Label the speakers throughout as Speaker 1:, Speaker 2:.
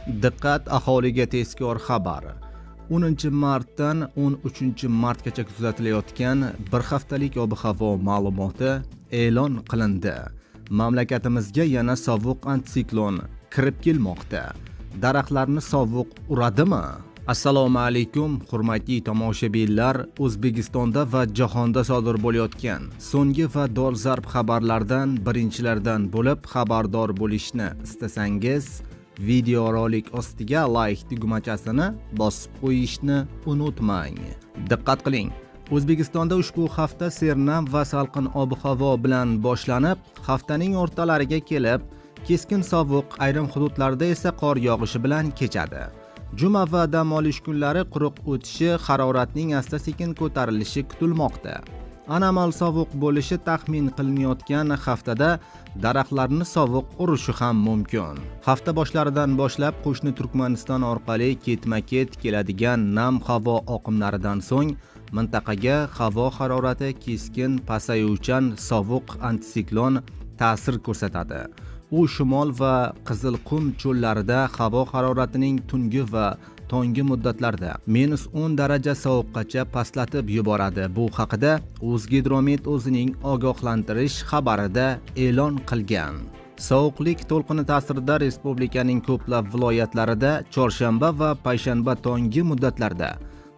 Speaker 1: Diqqat, aholiga tezkor xabar. 10-martdan 13-martgacha kuzatilayotgan bir haftalik ob-havo ma'lumoti e'lon qilindi. Mamlakatimizga yana sovuq antsiklon kirib kelmoqda. Daraxtlarni sovuq uradimi? Assalomu alaykum, hurmatli tomoshabinlar. O'zbekistonda va jahonda sodir bo'layotgan so'nggi va dolzarb xabarlardan birinchilardan bo'lib xabardor bo'lishni istasangiz, videorolik ostiga like tugmachasini bosib qo'yishni unutmang. Diqqat qiling. O'zbekistonda ushbu hafta sernam va salqin ob-havo bilan boshlanib, haftaning o'rtalariga kelib, keskin sovuq, ayrim hududlarda esa qor yog'ishi bilan kechadi. Juma va dam olish kunlari quruq o'tishi, haroratning asta-sekin ko'tarilishi kutilmoqda. Anomal sovuq bo'lishi taxmin qilinayotgan haftada daraxtlarni sovuq urishi ham mumkin. Hafta boshlaridan boshlab qo'shni Turkmaniston orqali ketma-ket keladigan nam havo oqimlaridan so'ng mintaqaga havo harorati keskin pasayuvchan sovuq antsiklon ta'sir ko'rsatadi. U shimol va Qizilqum cho'llarida havo haroratining tungi va tonggi muddatlarda -10 daraja sovuqqacha pastlatib yuboradi. Bu haqida O'zgidromet o'zining ogohlantirish xabarida e'lon qilgan. Sovuqlik to'lqini ta'sirida respublikaning ko'plab viloyatlarida chorshanba va payshanba tonggi muddatlarda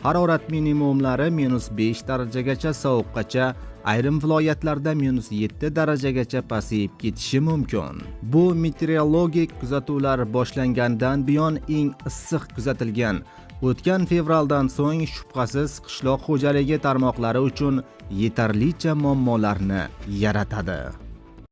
Speaker 1: harorat minimumlari -5 darajagacha sovuqqacha, ayrim viloyatlarda -7 darajagacha pasayib ketishi mumkin. Bu meteorologik kuzatuvlar boshlangandan buyon eng issiq kuzatilgan. O'tgan fevraldan so'ng shubhasiz qishloq xo'jaligi tarmoqlari uchun yetarlicha muammolarni yaratadi.